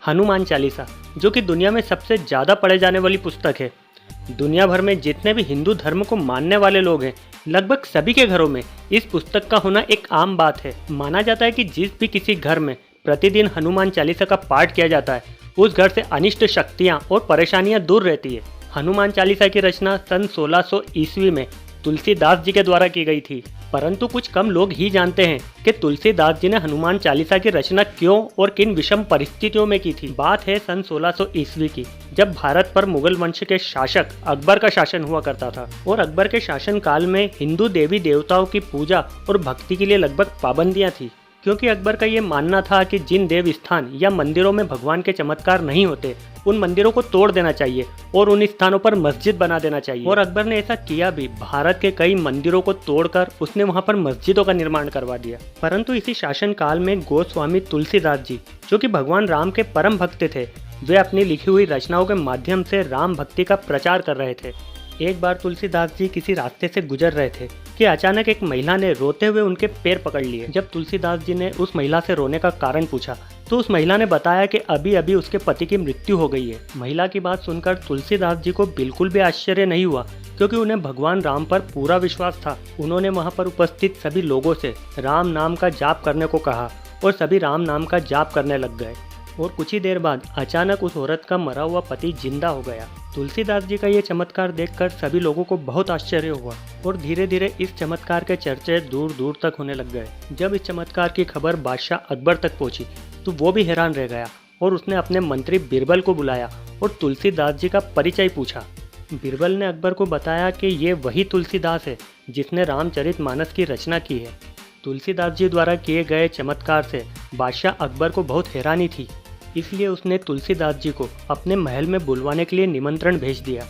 हनुमान चालीसा, जो कि दुनिया में सबसे ज़्यादा पढ़े जाने वाली पुस्तक है। दुनिया भर में जितने भी हिंदू धर्म को मानने वाले लोग हैं, लगभग सभी के घरों में इस पुस्तक का होना एक आम बात है। माना जाता है कि जिस भी किसी घर में प्रतिदिन हनुमान चालीसा का पाठ किया जाता है, उस घर से अनिष्ट शक्तियाँ और परेशानियाँ दूर रहती है। हनुमान चालीसा की रचना सन 1600 ईस्वी में तुलसीदास जी के द्वारा की गई थी, परंतु कुछ कम लोग ही जानते हैं कि तुलसीदास जी ने हनुमान चालीसा की रचना क्यों और किन विषम परिस्थितियों में की थी। बात है सन 1600 ईस्वी की, जब भारत पर मुगल वंश के शासक अकबर का शासन हुआ करता था और अकबर के शासन काल में हिंदू देवी देवताओं की पूजा और भक्ति के लिए लगभग पाबंदियां थी, क्योंकि अकबर का ये मानना था कि जिन देव स्थान या मंदिरों में भगवान के चमत्कार नहीं होते, उन मंदिरों को तोड़ देना चाहिए और उन स्थानों पर मस्जिद बना देना चाहिए। और अकबर ने ऐसा किया भी। भारत के कई मंदिरों को तोड़कर उसने वहां पर मस्जिदों का निर्माण करवा दिया। परंतु इसी शासन काल में गोस्वामी तुलसीदास जी, जो कि भगवान राम के परम भक्त थे, वे अपनी लिखी हुई रचनाओं के माध्यम से राम भक्ति का प्रचार कर रहे थे। एक बार तुलसीदास जी किसी रास्ते से गुजर रहे थे कि अचानक एक महिला ने रोते हुए उनके पैर पकड़ लिए। जब तुलसीदास जी ने उस महिला से रोने का कारण पूछा, तो उस महिला ने बताया कि अभी अभी उसके पति की मृत्यु हो गई है। महिला की बात सुनकर तुलसीदास जी को बिल्कुल भी आश्चर्य नहीं हुआ, क्योंकि उन्हें भगवान राम पर पूरा विश्वास था। उन्होंने वहां पर उपस्थित सभी लोगों से राम नाम का जाप करने को कहा और सभी राम नाम का जाप करने लग गए। और कुछ ही देर बाद अचानक उस औरत का मरा हुआ पति जिंदा हो गया। तुलसीदास जी का ये चमत्कार देखकर सभी लोगों को बहुत आश्चर्य हुआ और धीरे धीरे इस चमत्कार के चर्चे दूर दूर तक होने लग गए। जब इस चमत्कार की खबर बादशाह अकबर तक पहुंची, तो वो भी हैरान रह गया और उसने अपने मंत्री बीरबल को बुलाया और तुलसीदास जी का परिचय पूछा। बीरबल ने अकबर को बताया कि ये वही तुलसीदास है जिसने रामचरितमानस की रचना की है। तुलसीदास जी द्वारा किए गए चमत्कार से बादशाह अकबर को बहुत हैरानी थी, इसलिए उसने तुलसीदास जी को अपने महल में बुलवाने के लिए निमंत्रण भेज दिया।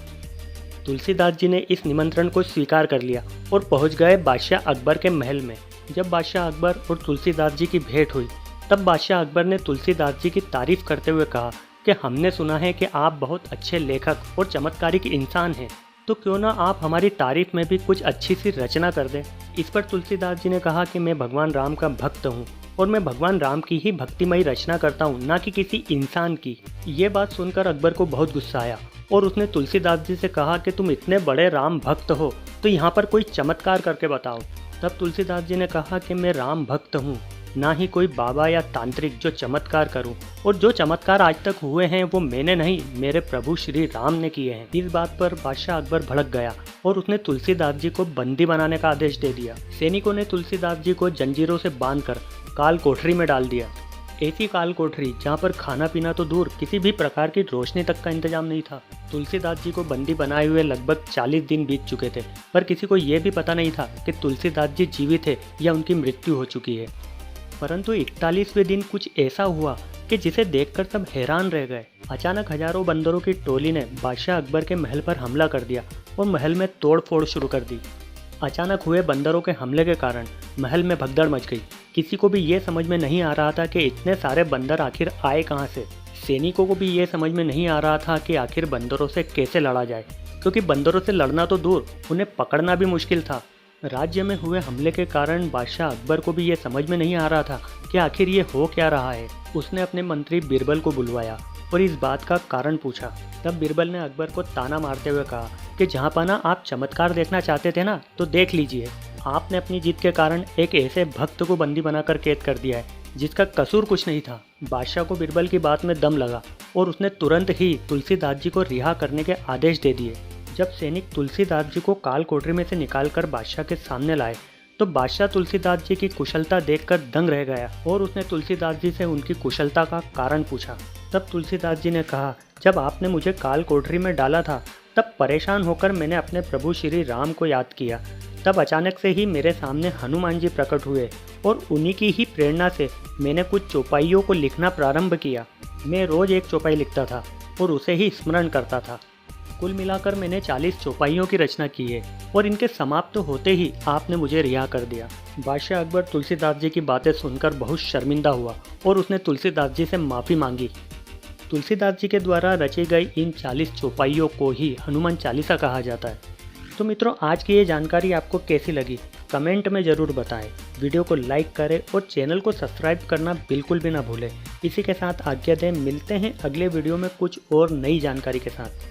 तुलसीदास जी ने इस निमंत्रण को स्वीकार कर लिया और पहुंच गए बादशाह अकबर के महल में। जब बादशाह अकबर और तुलसीदास जी की भेंट हुई, तब बादशाह अकबर ने तुलसीदास जी की तारीफ करते हुए कहा कि हमने सुना है कि आप बहुत अच्छे लेखक और चमत्कारिक इंसान हैं, तो क्यों ना आप हमारी तारीफ में भी कुछ अच्छी सी रचना कर दें। इस पर तुलसीदास जी ने कहा कि मैं भगवान राम का भक्त हूँ और मैं भगवान राम की ही भक्तिमयी रचना करता हूँ, ना कि किसी इंसान की। ये बात सुनकर अकबर को बहुत गुस्सा आया और उसने तुलसीदास जी से कहा कि तुम इतने बड़े राम भक्त हो, तो यहाँ पर कोई चमत्कार करके बताओ। तब तुलसीदास जी ने कहा कि मैं राम भक्त हूँ, ना ही कोई बाबा या तांत्रिक जो चमत्कार करूं, और जो चमत्कार आज तक हुए हैं वो मैंने नहीं, मेरे प्रभु श्री राम ने किए हैं। इस बात पर बादशाह अकबर भड़क गया और उसने तुलसीदास जी को बंदी बनाने का आदेश दे दिया। सैनिकों ने तुलसीदास जी को जंजीरों से बांधकर काल कोठरी में डाल दिया। ऐसी काल कोठरी जहाँ पर खाना पीना तो दूर, किसी भी प्रकार की रोशनी तक का इंतजाम नहीं था। तुलसीदास जी को बंदी बनाए हुए लगभग 40 दिन बीत चुके थे, पर किसी को ये भी पता नहीं था कि तुलसीदास जी जीवित है या उनकी मृत्यु हो चुकी है। परंतु 41वें दिन कुछ ऐसा हुआ कि जिसे देखकर सब हैरान रह गए। अचानक हजारों बंदरों की टोली ने बादशाह अकबर के महल पर हमला कर दिया और महल में तोड़फोड़ शुरू कर दी। अचानक हुए बंदरों के हमले के कारण महल में भगदड़ मच गई। किसी को भी ये समझ में नहीं आ रहा था कि इतने सारे बंदर आखिर आए कहाँ से। सैनिकों को भी ये समझ में नहीं आ रहा था कि आखिर बंदरों से कैसे लड़ा जाए, क्योंकि बंदरों से लड़ना तो दूर, उन्हें पकड़ना भी मुश्किल था। राज्य में हुए हमले के कारण बादशाह अकबर को भी ये समझ में नहीं आ रहा था कि आखिर ये हो क्या रहा है। उसने अपने मंत्री बीरबल को बुलवाया और इस बात का कारण पूछा। तब बीरबल ने अकबर को ताना मारते हुए कहा कि जहाँपना आप चमत्कार देखना चाहते थे ना, तो देख लीजिए, आपने अपनी जीत के कारण एक ऐसे भक्त को बंदी बनाकर कैद कर दिया है जिसका कसूर कुछ नहीं था। बादशाह को बीरबल की बात में दम लगा और उसने तुरंत ही तुलसीदास जी को रिहा करने के आदेश दे दिए। जब सैनिक तुलसीदास जी को काल कोठरी में से निकालकर बादशाह के सामने लाए, तो बादशाह तुलसीदास जी की कुशलता देखकर दंग रह गया और उसने तुलसीदास जी से उनकी कुशलता का कारण पूछा। तब तुलसीदास जी ने कहा, जब आपने मुझे काल कोठरी में डाला था, तब परेशान होकर मैंने अपने प्रभु श्री राम को याद किया। तब अचानक से ही मेरे सामने हनुमान जी प्रकट हुए और उन्हीं की ही प्रेरणा से मैंने कुछ चौपाइयों को लिखना प्रारंभ किया। मैं रोज एक चौपाई लिखता था और उसे ही स्मरण करता था। कुल मिलाकर मैंने 40 चौपाइयों की रचना की है और इनके समाप्त होते ही आपने मुझे रिहा कर दिया। बादशाह अकबर तुलसीदास जी की बातें सुनकर बहुत शर्मिंदा हुआ और उसने तुलसीदास जी से माफ़ी मांगी। तुलसीदास जी के द्वारा रची गई इन 40 चौपाइयों को ही हनुमान चालीसा कहा जाता है। तो मित्रों, आज की ये जानकारी आपको कैसी लगी, कमेंट में ज़रूर बताएं। वीडियो को लाइक करें और चैनल को सब्सक्राइब करना बिल्कुल भी ना भूलें। इसी के साथ आज्ञा दें, मिलते हैं अगले वीडियो में कुछ और नई जानकारी के साथ।